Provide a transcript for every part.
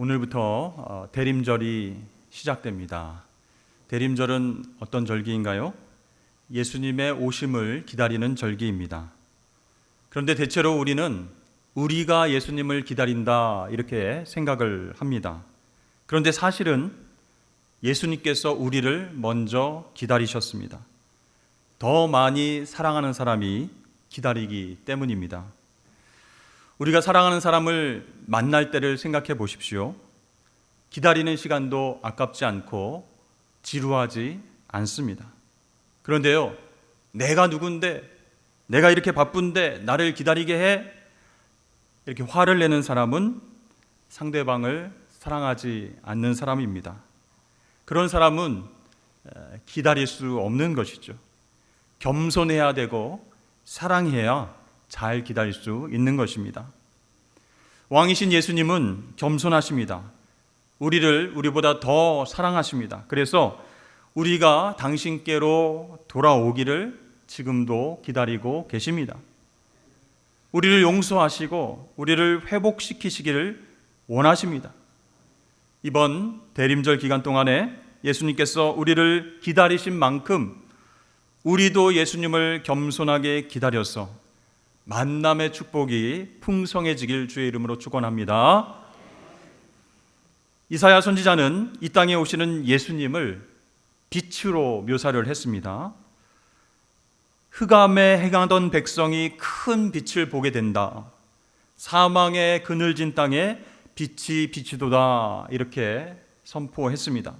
오늘부터 대림절이 시작됩니다. 대림절은 어떤 절기인가요? 예수님의 오심을 기다리는 절기입니다. 그런데 대체로 우리는 우리가 예수님을 기다린다 이렇게 생각을 합니다. 그런데 사실은 예수님께서 우리를 먼저 기다리셨습니다. 더 많이 사랑하는 사람이 기다리기 때문입니다. 우리가 사랑하는 사람을 만날 때를 생각해 보십시오. 기다리는 시간도 아깝지 않고 지루하지 않습니다. 그런데요, 내가 누군데, 내가 이렇게 바쁜데 나를 기다리게 해? 이렇게 화를 내는 사람은 상대방을 사랑하지 않는 사람입니다. 그런 사람은 기다릴 수 없는 것이죠. 겸손해야 되고 사랑해야 잘 기다릴 수 있는 것입니다. 왕이신 예수님은 겸손하십니다. 우리를 우리보다 더 사랑하십니다. 그래서 우리가 당신께로 돌아오기를 지금도 기다리고 계십니다. 우리를 용서하시고 우리를 회복시키시기를 원하십니다. 이번 대림절 기간 동안에 예수님께서 우리를 기다리신 만큼 우리도 예수님을 겸손하게 기다려서 만남의 축복이 풍성해지길 주의 이름으로 축원합니다. 이사야 선지자는 이 땅에 오시는 예수님을 빛으로 묘사를 했습니다. 흑암에 행하던 백성이 큰 빛을 보게 된다. 사망의 그늘진 땅에 빛이 비치도다 이렇게 선포했습니다.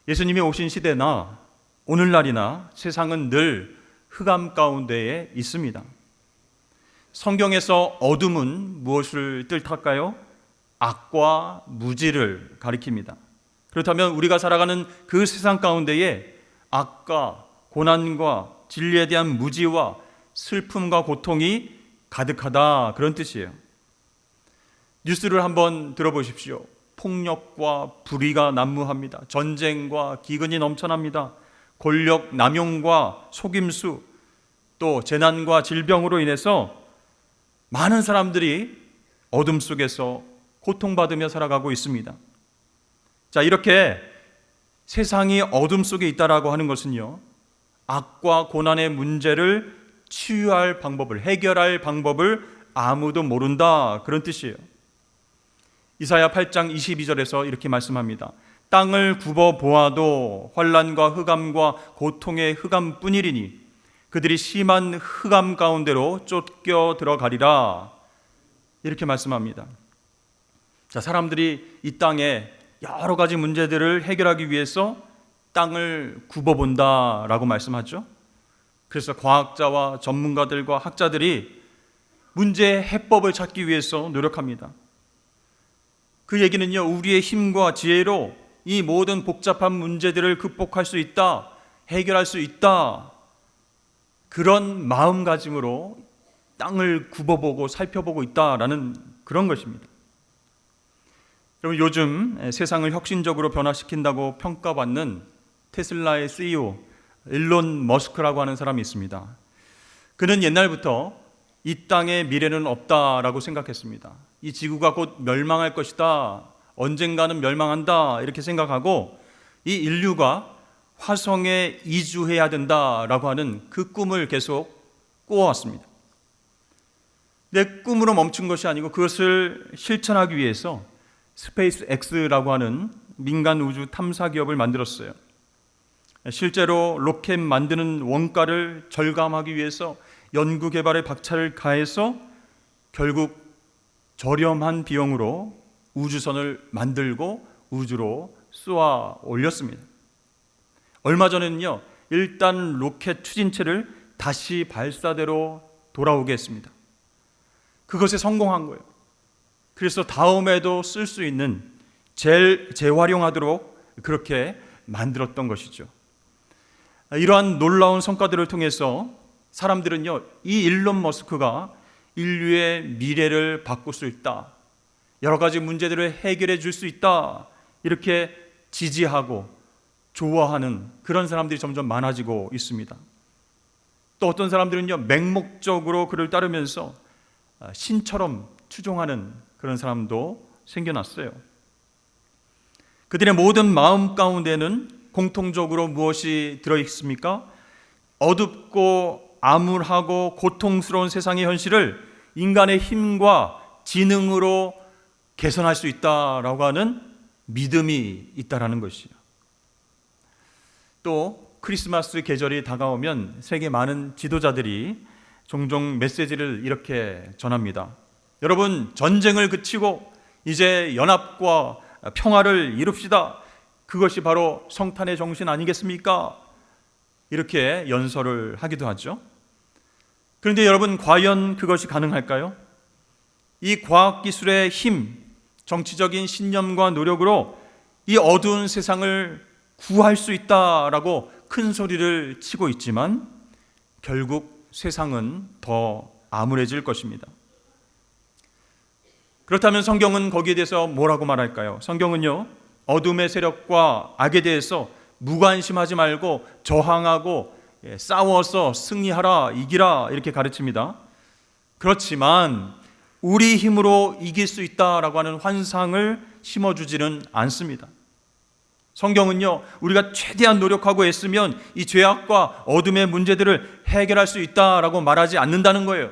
예수님이 오신 시대나 오늘날이나 세상은 늘 흑암 가운데에 있습니다. 성경에서 어둠은 무엇을 뜻할까요? 악과 무지를 가리킵니다. 그렇다면 우리가 살아가는 그 세상 가운데에 악과 고난과 진리에 대한 무지와 슬픔과 고통이 가득하다 그런 뜻이에요. 뉴스를 한번 들어보십시오. 폭력과 불의가 난무합니다. 전쟁과 기근이 넘쳐납니다. 권력 남용과 속임수, 또 재난과 질병으로 인해서 많은 사람들이 어둠 속에서 고통받으며 살아가고 있습니다. 자, 이렇게 세상이 어둠 속에 있다라고 하는 것은요, 악과 고난의 문제를 치유할 방법을, 해결할 방법을 아무도 모른다 그런 뜻이에요. 이사야 8장 22절에서 이렇게 말씀합니다. 땅을 굽어 보아도 환난과 흑암과 고통의 흑암뿐이리니 그들이 심한 흑암 가운데로 쫓겨 들어가리라 이렇게 말씀합니다. 자, 사람들이 이 땅에 여러 가지 문제들을 해결하기 위해서 땅을 굽어본다라고 말씀하죠. 그래서 과학자와 전문가들과 학자들이 문제의 해법을 찾기 위해서 노력합니다. 그 얘기는요, 우리의 힘과 지혜로 이 모든 복잡한 문제들을 극복할 수 있다, 해결할 수 있다, 그런 마음가짐으로 땅을 굽어보고 살펴보고 있다라는 그런 것입니다. 여러분, 요즘 세상을 혁신적으로 변화시킨다고 평가받는 테슬라의 CEO 일론 머스크라고 하는 사람이 있습니다. 그는 옛날부터 이 땅에 미래는 없다라고 생각했습니다. 이 지구가 곧 멸망할 것이다, 언젠가는 멸망한다 이렇게 생각하고 이 인류가 화성에 이주해야 된다라고 하는 그 꿈을 계속 꾸어왔습니다. 내 꿈으로 멈춘 것이 아니고 그것을 실천하기 위해서 스페이스 X라고 하는 민간 우주 탐사 기업을 만들었어요. 실제로 로켓 만드는 원가를 절감하기 위해서 연구 개발에 박차를 가해서 결국 저렴한 비용으로 우주선을 만들고 우주로 쏘아 올렸습니다. 얼마 전에는요, 일단 로켓 추진체를 다시 발사대로 돌아오게 했습니다. 그것에 성공한 거예요. 그래서 다음에도 쓸 수 있는 재활용하도록 그렇게 만들었던 것이죠. 이러한 놀라운 성과들을 통해서 사람들은요, 이 일론 머스크가 인류의 미래를 바꿀 수 있다, 여러 가지 문제들을 해결해 줄 수 있다 이렇게 지지하고 좋아하는 그런 사람들이 점점 많아지고 있습니다. 또 어떤 사람들은요, 맹목적으로 그를 따르면서 신처럼 추종하는 그런 사람도 생겨났어요. 그들의 모든 마음 가운데는 공통적으로 무엇이 들어있습니까? 어둡고 암울하고 고통스러운 세상의 현실을 인간의 힘과 지능으로 개선할 수 있다라고 하는 믿음이 있다라는 것이요. 또 크리스마스 계절이 다가오면 세계 많은 지도자들이 종종 메시지를 이렇게 전합니다. 여러분, 전쟁을 그치고 이제 연합과 평화를 이룹시다. 그것이 바로 성탄의 정신 아니겠습니까? 이렇게 연설을 하기도 하죠. 그런데 여러분, 과연 그것이 가능할까요? 이 과학기술의 힘, 정치적인 신념과 노력으로 이 어두운 세상을 구할 수 있다라고 큰 소리를 치고 있지만 결국 세상은 더 암울해질 것입니다. 그렇다면 성경은 거기에 대해서 뭐라고 말할까요? 성경은요, 어둠의 세력과 악에 대해서 무관심하지 말고 저항하고 싸워서 승리하라, 이기라 이렇게 가르칩니다. 그렇지만 우리 힘으로 이길 수 있다라고 하는 환상을 심어주지는 않습니다. 성경은요, 우리가 최대한 노력하고 애쓰면 이 죄악과 어둠의 문제들을 해결할 수 있다라고 말하지 않는다는 거예요.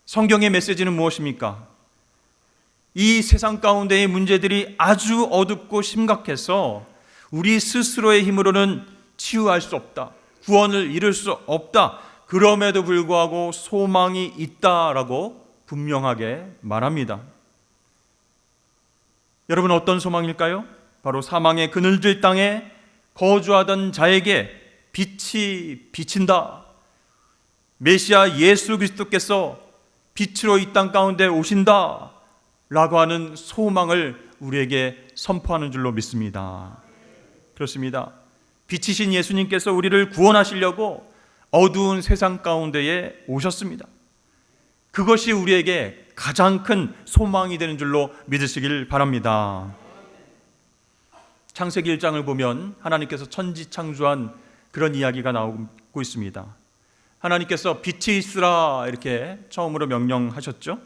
성경의 메시지는 무엇입니까? 이 세상 가운데의 문제들이 아주 어둡고 심각해서 우리 스스로의 힘으로는 치유할 수 없다, 구원을 이룰 수 없다, 그럼에도 불구하고 소망이 있다라고 분명하게 말합니다. 여러분, 어떤 소망일까요? 바로 사망의 그늘질 땅에 거주하던 자에게 빛이 비친다. 메시아 예수 그리스도께서 빛으로 이 땅 가운데 오신다 라고 하는 소망을 우리에게 선포하는 줄로 믿습니다. 그렇습니다. 빛이신 예수님께서 우리를 구원하시려고 어두운 세상 가운데에 오셨습니다. 그것이 우리에게 가장 큰 소망이 되는 줄로 믿으시길 바랍니다. 창세기 1장을 보면 하나님께서 천지 창조한 그런 이야기가 나오고 있습니다. 하나님께서 빛이 있으라 이렇게 처음으로 명령하셨죠.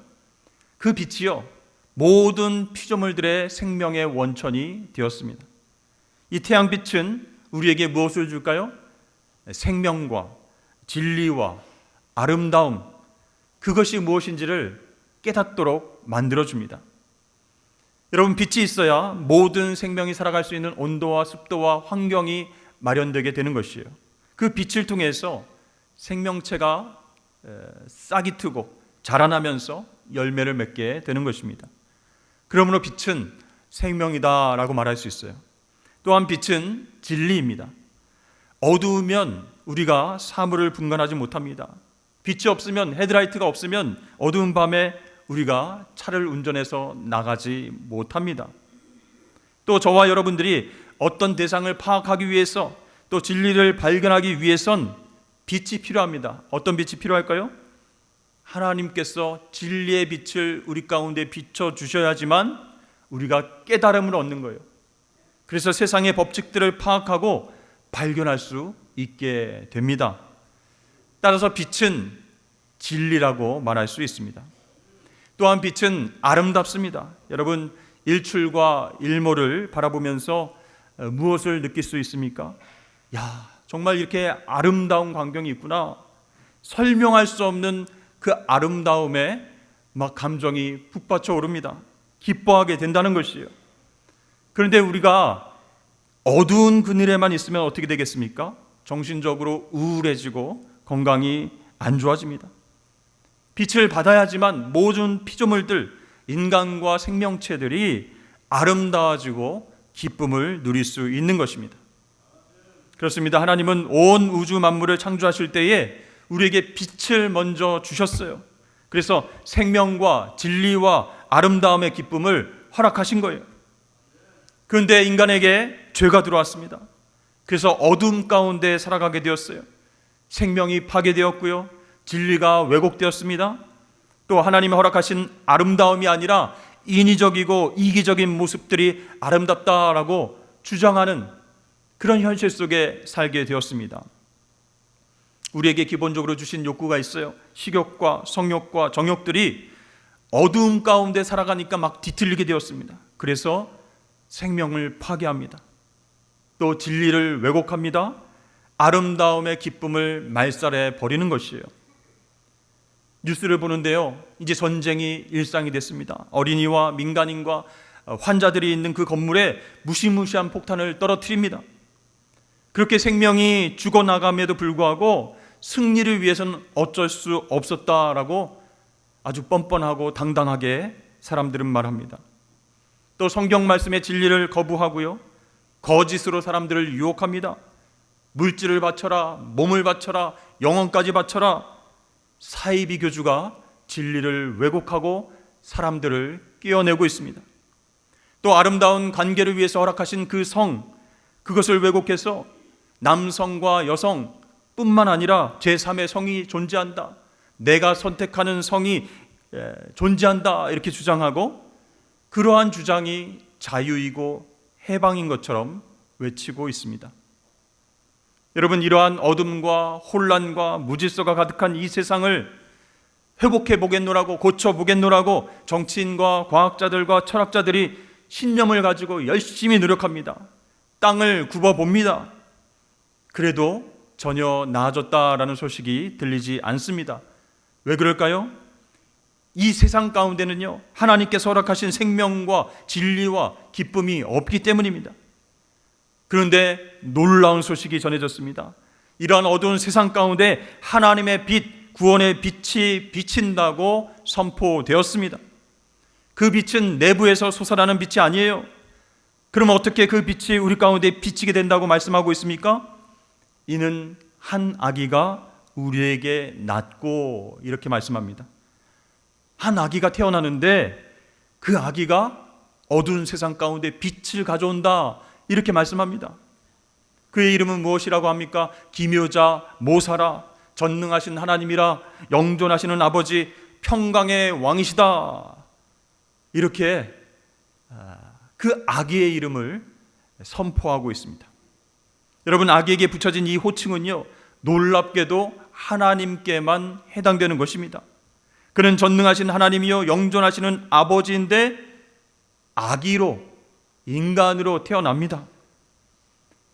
그 빛이요, 모든 피조물들의 생명의 원천이 되었습니다. 이 태양빛은 우리에게 무엇을 줄까요? 생명과 진리와 아름다움, 그것이 무엇인지를 깨닫도록 만들어줍니다. 여러분, 빛이 있어야 모든 생명이 살아갈 수 있는 온도와 습도와 환경이 마련되게 되는 것이에요. 그 빛을 통해서 생명체가 싹이 트고 자라나면서 열매를 맺게 되는 것입니다. 그러므로 빛은 생명이다라고 말할 수 있어요. 또한 빛은 진리입니다. 어두우면 우리가 사물을 분간하지 못합니다. 빛이 없으면, 헤드라이트가 없으면 어두운 밤에 우리가 차를 운전해서 나가지 못합니다. 또 저와 여러분들이 어떤 대상을 파악하기 위해서, 또 진리를 발견하기 위해선 빛이 필요합니다. 어떤 빛이 필요할까요? 하나님께서 진리의 빛을 우리 가운데 비춰주셔야지만 우리가 깨달음을 얻는 거예요. 그래서 세상의 법칙들을 파악하고 발견할 수 있게 됩니다. 따라서 빛은 진리라고 말할 수 있습니다. 또한 빛은 아름답습니다. 여러분, 일출과 일몰을 바라보면서 무엇을 느낄 수 있습니까? 야, 정말 이렇게 아름다운 광경이 있구나. 설명할 수 없는 그 아름다움에 막 감정이 북받쳐 오릅니다. 기뻐하게 된다는 것이에요. 그런데 우리가 어두운 그늘에만 있으면 어떻게 되겠습니까? 정신적으로 우울해지고 건강이 안 좋아집니다. 빛을 받아야지만 모든 피조물들, 인간과 생명체들이 아름다워지고 기쁨을 누릴 수 있는 것입니다. 그렇습니다. 하나님은 온 우주 만물을 창조하실 때에 우리에게 빛을 먼저 주셨어요. 그래서 생명과 진리와 아름다움의 기쁨을 허락하신 거예요. 그런데 인간에게 죄가 들어왔습니다. 그래서 어둠 가운데 살아가게 되었어요. 생명이 파괴되었고요, 진리가 왜곡되었습니다. 또 하나님이 허락하신 아름다움이 아니라 인위적이고 이기적인 모습들이 아름답다라고 주장하는 그런 현실 속에 살게 되었습니다. 우리에게 기본적으로 주신 욕구가 있어요. 식욕과 성욕과 정욕들이 어두움 가운데 살아가니까 막 뒤틀리게 되었습니다. 그래서 생명을 파괴합니다. 또 진리를 왜곡합니다. 아름다움의 기쁨을 말살해 버리는 것이에요. 뉴스를 보는데요, 이제 전쟁이 일상이 됐습니다. 어린이와 민간인과 환자들이 있는 그 건물에 무시무시한 폭탄을 떨어뜨립니다. 그렇게 생명이 죽어나감에도 불구하고 승리를 위해서는 어쩔 수 없었다라고 아주 뻔뻔하고 당당하게 사람들은 말합니다. 또 성경 말씀의 진리를 거부하고요, 거짓으로 사람들을 유혹합니다. 물질을 바쳐라, 몸을 바쳐라, 영혼까지 바쳐라. 사이비 교주가 진리를 왜곡하고 사람들을 끼워내고 있습니다. 또 아름다운 관계를 위해서 허락하신 그 성, 그것을 왜곡해서 남성과 여성 뿐만 아니라 제3의 성이 존재한다, 내가 선택하는 성이 존재한다, 이렇게 주장하고 그러한 주장이 자유이고 해방인 것처럼 외치고 있습니다. 여러분, 이러한 어둠과 혼란과 무질서가 가득한 이 세상을 회복해 보겠노라고, 고쳐 보겠노라고 정치인과 과학자들과 철학자들이 신념을 가지고 열심히 노력합니다. 땅을 굽어봅니다. 그래도 전혀 나아졌다라는 소식이 들리지 않습니다. 왜 그럴까요? 이 세상 가운데는요, 하나님께서 허락하신 생명과 진리와 기쁨이 없기 때문입니다. 그런데 놀라운 소식이 전해졌습니다. 이러한 어두운 세상 가운데 하나님의 빛, 구원의 빛이 비친다고 선포되었습니다. 그 빛은 내부에서 솟아나는 빛이 아니에요. 그럼 어떻게 그 빛이 우리 가운데 비치게 된다고 말씀하고 있습니까? 이는 한 아기가 우리에게 낳고, 이렇게 말씀합니다. 한 아기가 태어나는데 그 아기가 어두운 세상 가운데 빛을 가져온다, 이렇게 말씀합니다. 그의 이름은 무엇이라고 합니까? 기묘자, 모사라, 전능하신 하나님이라, 영존하시는 아버지, 평강의 왕이시다. 이렇게 그 아기의 이름을 선포하고 있습니다. 여러분, 아기에게 붙여진 이 호칭은요, 놀랍게도 하나님께만 해당되는 것입니다. 그는 전능하신 하나님이요 영존하시는 아버지인데 아기로, 인간으로 태어납니다.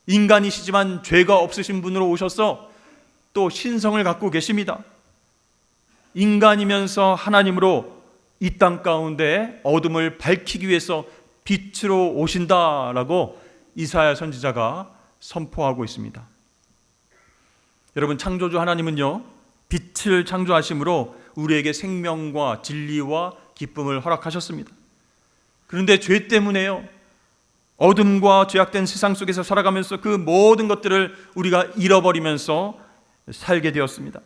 인간이시지만 죄가 없으신 분으로 오셔서 또 신성을 갖고 계십니다. 인간이면서 하나님으로 이 땅 가운데 어둠을 밝히기 위해서 빛으로 오신다라고 이사야 선지자가 선포하고 있습니다. 여러분, 창조주 하나님은요, 빛을 창조하심으로 우리에게 생명과 진리와 기쁨을 허락하셨습니다. 그런데 죄 때문에요, 어둠과 죄악된 세상 속에서 살아가면서 그 모든 것들을 우리가 잃어버리면서 살게 되었습니다.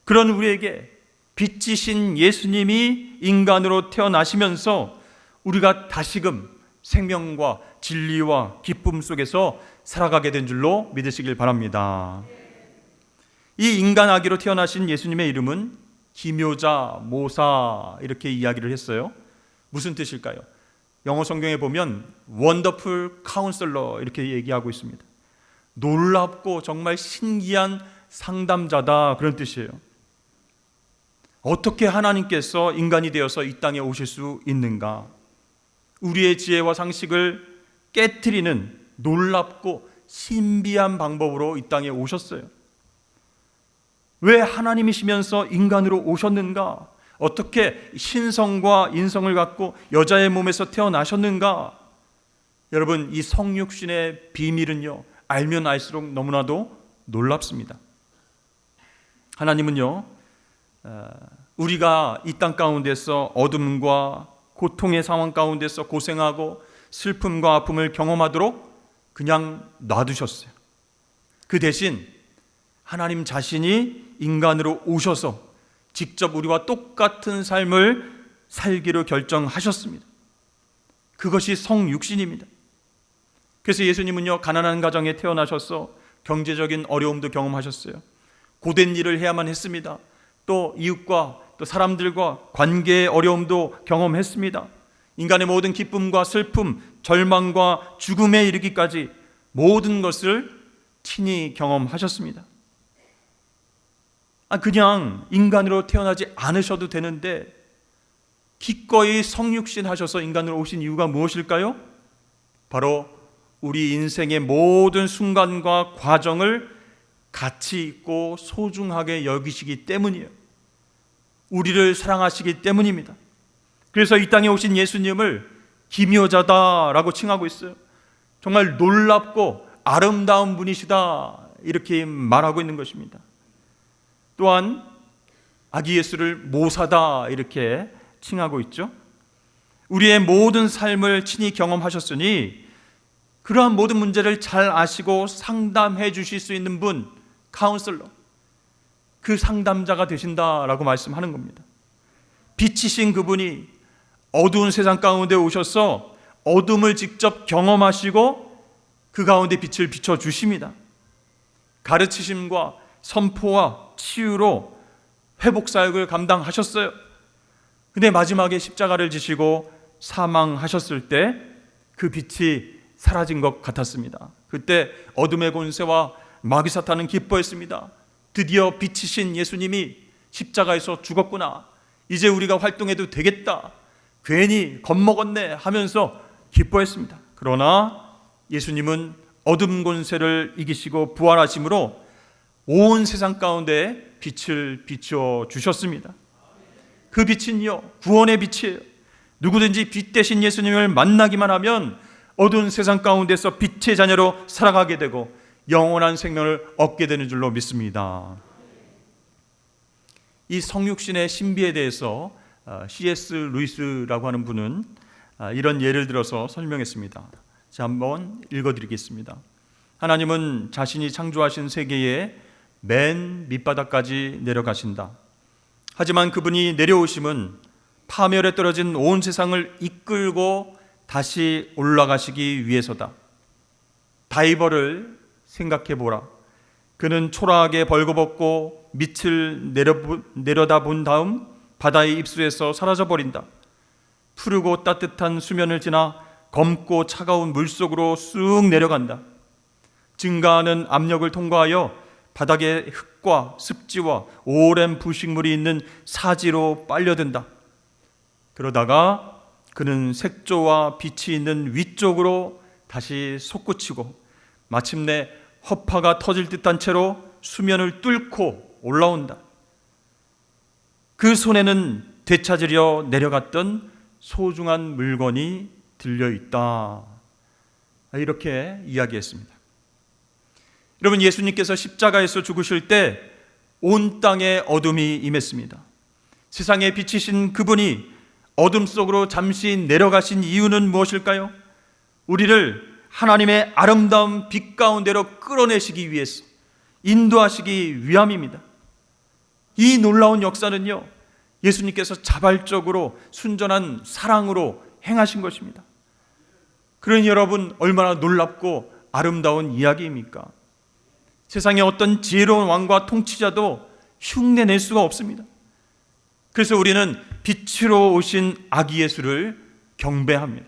그런 우리에게 빛이신 예수님이 인간으로 태어나시면서 우리가 다시금 생명과 진리와 기쁨 속에서 살아가게 된 줄로 믿으시길 바랍니다. 이 인간 아기로 태어나신 예수님의 이름은 기묘자, 모사, 이렇게 이야기를 했어요. 무슨 뜻일까요? 영어 성경에 보면 원더풀 카운슬러, 이렇게 얘기하고 있습니다. 놀랍고 정말 신기한 상담자다, 그런 뜻이에요. 어떻게 하나님께서 인간이 되어서 이 땅에 오실 수 있는가? 우리의 지혜와 상식을 깨트리는 놀랍고 신비한 방법으로 이 땅에 오셨어요. 왜 하나님이시면서 인간으로 오셨는가? 어떻게 신성과 인성을 갖고 여자의 몸에서 태어나셨는가? 여러분, 이 성육신의 비밀은요, 알면 알수록 너무나도 놀랍습니다. 하나님은요, 우리가 이 땅 가운데서 어둠과 고통의 상황 가운데서 고생하고 슬픔과 아픔을 경험하도록 그냥 놔두셨어요. 그 대신 하나님 자신이 인간으로 오셔서 직접 우리와 똑같은 삶을 살기로 결정하셨습니다. 그것이 성육신입니다. 그래서 예수님은요, 가난한 가정에 태어나셔서 경제적인 어려움도 경험하셨어요. 고된 일을 해야만 했습니다. 또 이웃과 또 사람들과 관계의 어려움도 경험했습니다. 인간의 모든 기쁨과 슬픔, 절망과 죽음에 이르기까지 모든 것을 친히 경험하셨습니다. 그냥 인간으로 태어나지 않으셔도 되는데 기꺼이 성육신 하셔서 인간으로 오신 이유가 무엇일까요? 바로 우리 인생의 모든 순간과 과정을 가치 있고 소중하게 여기시기 때문이에요. 우리를 사랑하시기 때문입니다. 그래서 이 땅에 오신 예수님을 기묘자다라고 칭하고 있어요. 정말 놀랍고 아름다운 분이시다, 이렇게 말하고 있는 것입니다. 또한 아기 예수를 모사다, 이렇게 칭하고 있죠. 우리의 모든 삶을 친히 경험하셨으니 그러한 모든 문제를 잘 아시고 상담해 주실 수 있는 분, 카운슬러, 그 상담자가 되신다라고 말씀하는 겁니다. 빛이신 그분이 어두운 세상 가운데 오셔서 어둠을 직접 경험하시고 그 가운데 빛을 비춰주십니다. 가르치심과 선포와 치유로 회복사역을 감당하셨어요. 근데 마지막에 십자가를 지시고 사망하셨을 때 그 빛이 사라진 것 같았습니다. 그때 어둠의 권세와 마귀 사탄은 기뻐했습니다. 드디어 빛이신 예수님이 십자가에서 죽었구나, 이제 우리가 활동해도 되겠다, 괜히 겁먹었네 하면서 기뻐했습니다. 그러나 예수님은 어둠 권세를 이기시고 부활하심으로 온 세상 가운데 빛을 비춰 주셨습니다. 그 빛은요, 구원의 빛이에요. 누구든지 빛 대신 예수님을 만나기만 하면 어두운 세상 가운데서 빛의 자녀로 살아가게 되고 영원한 생명을 얻게 되는 줄로 믿습니다. 이 성육신의 신비에 대해서 C.S. 루이스라고 하는 분은 이런 예를 들어서 설명했습니다. 자, 한번 읽어드리겠습니다. 하나님은 자신이 창조하신 세계의 맨 밑바닥까지 내려가신다. 하지만 그분이 내려오심은 파멸에 떨어진 온 세상을 이끌고 다시 올라가시기 위해서다. 다이버를 생각해보라. 그는 초라하게 벌거벗고 밑을 내려다본 다음 바다의 입술에서 사라져버린다. 푸르고 따뜻한 수면을 지나 검고 차가운 물속으로 쑥 내려간다. 증가하는 압력을 통과하여 바닥에 흙과 습지와 오랜 부식물이 있는 사지로 빨려든다. 그러다가 그는 색조와 빛이 있는 위쪽으로 다시 솟구치고 마침내 허파가 터질 듯한 채로 수면을 뚫고 올라온다. 그 손에는 되찾으려 내려갔던 소중한 물건이 들려있다. 이렇게 이야기했습니다. 여러분, 예수님께서 십자가에서 죽으실 때 온 땅에 어둠이 임했습니다. 세상에 비치신 그분이 어둠 속으로 잠시 내려가신 이유는 무엇일까요? 우리를 하나님의 아름다운 빛 가운데로 끌어내시기 위해서, 인도하시기 위함입니다. 이 놀라운 역사는요, 예수님께서 자발적으로 순전한 사랑으로 행하신 것입니다. 그러니 여러분, 얼마나 놀랍고 아름다운 이야기입니까? 세상에 어떤 지혜로운 왕과 통치자도 흉내낼 수가 없습니다. 그래서 우리는 빛으로 오신 아기 예수를 경배합니다.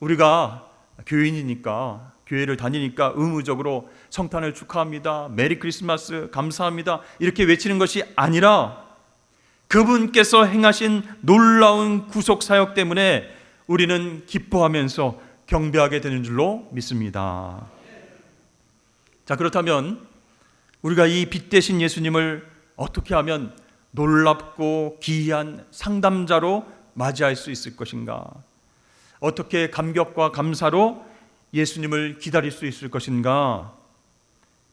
우리가 교인이니까, 교회를 다니니까 의무적으로 성탄을 축하합니다, 메리 크리스마스 감사합니다, 이렇게 외치는 것이 아니라 그분께서 행하신 놀라운 구속 사역 때문에 우리는 기뻐하면서 경배하게 되는 줄로 믿습니다. 자, 그렇다면 우리가 이 빛 대신 예수님을 어떻게 하면 놀랍고 기이한 상담자로 맞이할 수 있을 것인가? 어떻게 감격과 감사로 예수님을 기다릴 수 있을 것인가?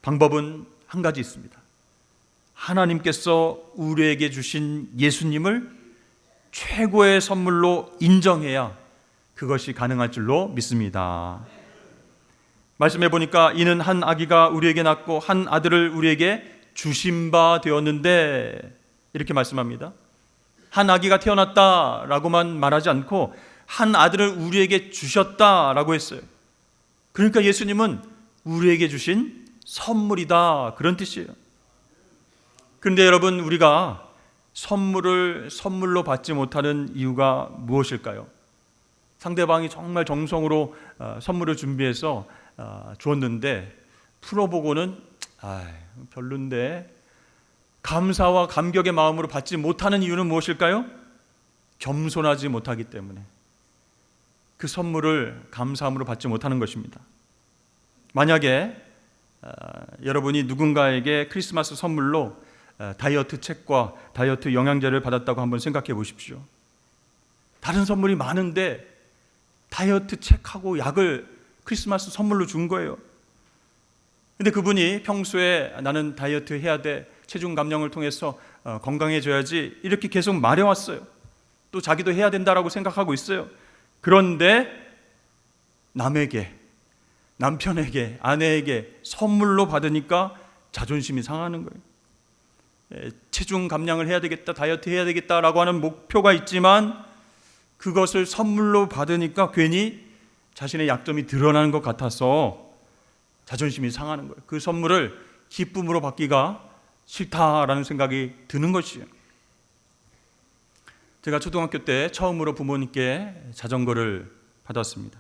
방법은 한 가지 있습니다. 하나님께서 우리에게 주신 예수님을 최고의 선물로 인정해야 그것이 가능할 줄로 믿습니다. 말씀해 보니까 이는 한 아기가 우리에게 낳고 한 아들을 우리에게 주신 바 되었는데, 이렇게 말씀합니다. 한 아기가 태어났다라고만 말하지 않고 한 아들을 우리에게 주셨다라고 했어요. 그러니까 예수님은 우리에게 주신 선물이다, 그런 뜻이에요. 그런데 여러분, 우리가 선물을 선물로 받지 못하는 이유가 무엇일까요? 상대방이 정말 정성으로 선물을 준비해서 주었는데 풀어보고는 별론데 감사와 감격의 마음으로 받지 못하는 이유는 무엇일까요? 겸손하지 못하기 때문에 그 선물을 감사함으로 받지 못하는 것입니다. 만약에 여러분이 누군가에게 크리스마스 선물로 다이어트 책과 다이어트 영양제를 받았다고 한번 생각해 보십시오. 다른 선물이 많은데 다이어트 책하고 약을 크리스마스 선물로 준 거예요. 근데 그분이 평소에 나는 다이어트 해야 돼, 체중 감량을 통해서 건강해져야지 이렇게 계속 말해왔어요. 또 자기도 해야 된다라고 생각하고 있어요. 그런데 남에게, 남편에게, 아내에게 선물로 받으니까 자존심이 상하는 거예요. 체중 감량을 해야 되겠다, 다이어트 해야 되겠다라고 하는 목표가 있지만 그것을 선물로 받으니까 괜히 자신의 약점이 드러나는 것 같아서 자존심이 상하는 거예요. 그 선물을 기쁨으로 받기가 싫다라는 생각이 드는 것이에요. 제가 초등학교 때 처음으로 부모님께 자전거를 받았습니다.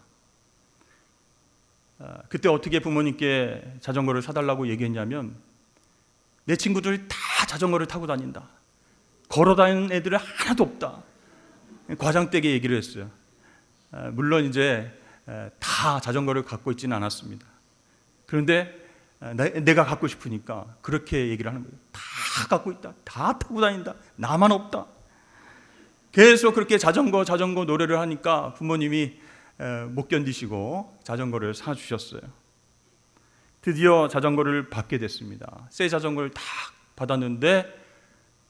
그때 어떻게 부모님께 자전거를 사달라고 얘기했냐면, 내 친구들 다 자전거를 타고 다닌다, 걸어 다니는 애들은 하나도 없다, 과장되게 얘기를 했어요. 물론 이제 다 자전거를 갖고 있지는 않았습니다. 그런데 내가 갖고 싶으니까 그렇게 얘기를 하는 거예요. 다 갖고 있다, 다 타고 다닌다, 나만 없다. 계속 그렇게 자전거 노래를 하니까 부모님이 못 견디시고 자전거를 사주셨어요. 드디어 자전거를 받게 됐습니다. 새 자전거를 딱 받았는데,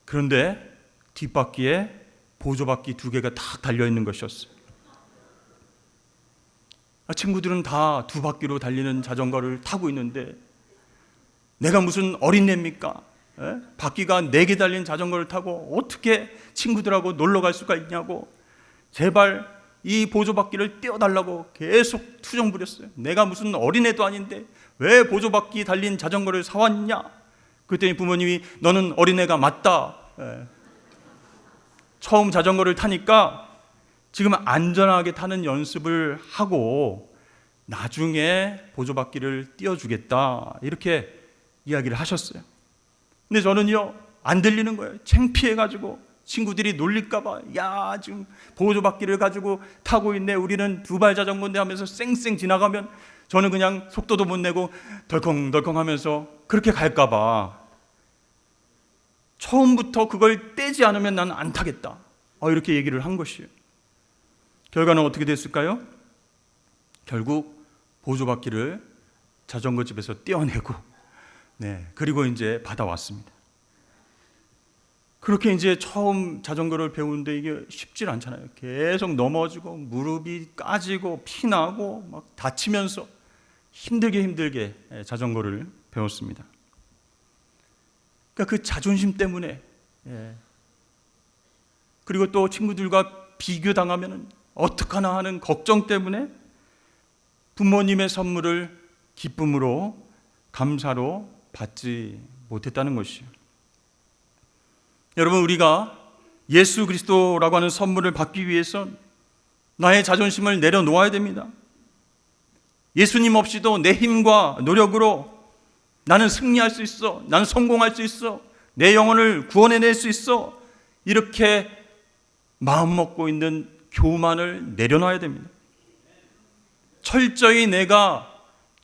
그런데 뒷바퀴에 보조바퀴 2개가 딱 달려있는 것이었어요. 친구들은 다 2바퀴로 달리는 자전거를 타고 있는데 내가 무슨 어린애입니까? 바퀴가 4개 달린 자전거를 타고 어떻게 친구들하고 놀러 갈 수가 있냐고, 제발 이 보조바퀴를 떼어달라고 계속 투정 부렸어요. 내가 무슨 어린애도 아닌데 왜 보조바퀴 달린 자전거를 사왔냐? 그랬더니 부모님이 너는 어린애가 맞다. 처음 자전거를 타니까 지금 안전하게 타는 연습을 하고 나중에 보조바퀴를 띄워주겠다, 이렇게 이야기를 하셨어요. 근데 저는요, 안 들리는 거예요. 창피해가지고 친구들이 놀릴까봐, 야 지금 보조바퀴를 가지고 타고 있네, 우리는 2발 자전거인데 하면서 쌩쌩 지나가면 저는 그냥 속도도 못 내고 덜컹덜컹 하면서 그렇게 갈까봐 처음부터 그걸 떼지 않으면 나는 안 타겠다, 이렇게 얘기를 한 것이에요. 결과는 어떻게 됐을까요? 결국 보조바퀴를 자전거 집에서 떼어내고, 그리고 이제 받아왔습니다. 그렇게 이제 처음 자전거를 배우는데 이게 쉽지 않잖아요. 계속 넘어지고 무릎이 까지고 피나고 막 다치면서 힘들게 자전거를 배웠습니다. 그러니까 그 자존심 때문에, 그리고 또 친구들과 비교당하면 어떡하나 하는 걱정 때문에 부모님의 선물을 기쁨으로, 감사로 받지 못했다는 것이에요. 여러분, 우리가 예수 그리스도라고 하는 선물을 받기 위해서 나의 자존심을 내려놓아야 됩니다. 예수님 없이도 내 힘과 노력으로 나는 승리할 수 있어, 나는 성공할 수 있어, 내 영혼을 구원해낼 수 있어, 이렇게 마음 먹고 있는 교만을 내려놔야 됩니다. 철저히 내가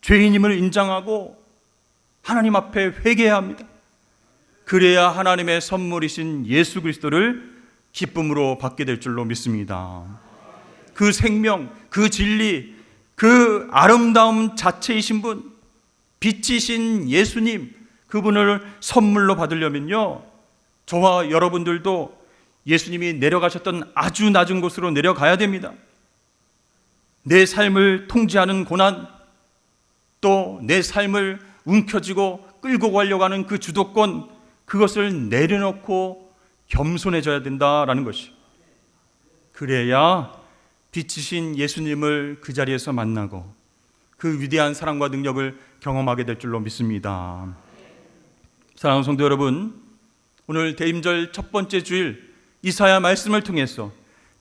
죄인임을 인정하고 하나님 앞에 회개해야 합니다. 그래야 하나님의 선물이신 예수 그리스도를 기쁨으로 받게 될 줄로 믿습니다. 그 생명, 그 진리, 그 아름다움 자체이신 분, 빛이신 예수님, 그분을 선물로 받으려면요, 저와 여러분들도 예수님이 내려가셨던 아주 낮은 곳으로 내려가야 됩니다. 내 삶을 통제하는 고난, 또 내 삶을 움켜쥐고 끌고 가려고 하는 그 주도권, 그것을 내려놓고 겸손해져야 된다라는 것이, 그래야 빛이신 예수님을 그 자리에서 만나고 그 위대한 사랑과 능력을 경험하게 될 줄로 믿습니다. 사랑하는 성도 여러분, 오늘 대임절 첫 번째 주일 이사야 말씀을 통해서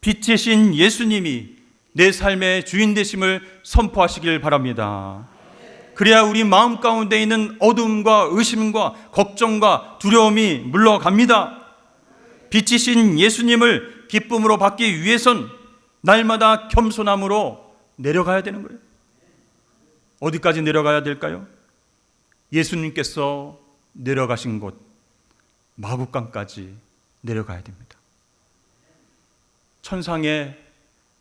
빛이신 예수님이 내 삶의 주인 되심을 선포하시길 바랍니다. 그래야 우리 마음 가운데 있는 어둠과 의심과 걱정과 두려움이 물러갑니다. 빛이신 예수님을 기쁨으로 받기 위해선 날마다 겸손함으로 내려가야 되는 거예요. 어디까지 내려가야 될까요? 예수님께서 내려가신 곳 마구간까지 내려가야 됩니다. 천상의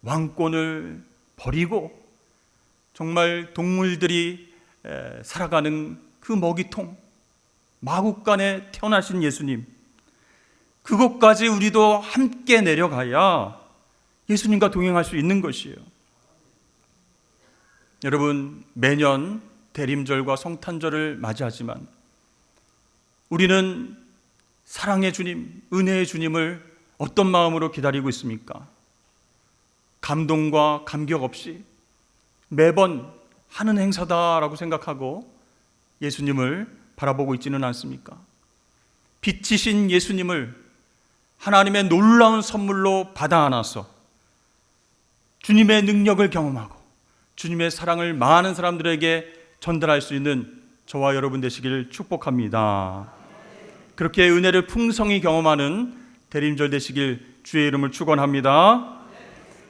왕권을 버리고 정말 동물들이 살아가는 그 먹이통 마구간에 태어나신 예수님, 그곳까지 우리도 함께 내려가야 예수님과 동행할 수 있는 것이에요. 여러분, 매년 대림절과 성탄절을 맞이하지만 우리는 사랑의 주님, 은혜의 주님을 어떤 마음으로 기다리고 있습니까? 감동과 감격 없이 매번 하는 행사다라고 생각하고 예수님을 바라보고 있지는 않습니까? 빛이신 예수님을 하나님의 놀라운 선물로 받아 안아서 주님의 능력을 경험하고 주님의 사랑을 많은 사람들에게 전달할 수 있는 저와 여러분 되시기를 축복합니다. 그렇게 은혜를 풍성히 경험하는 대림절 되시길 주의 이름을 축원합니다.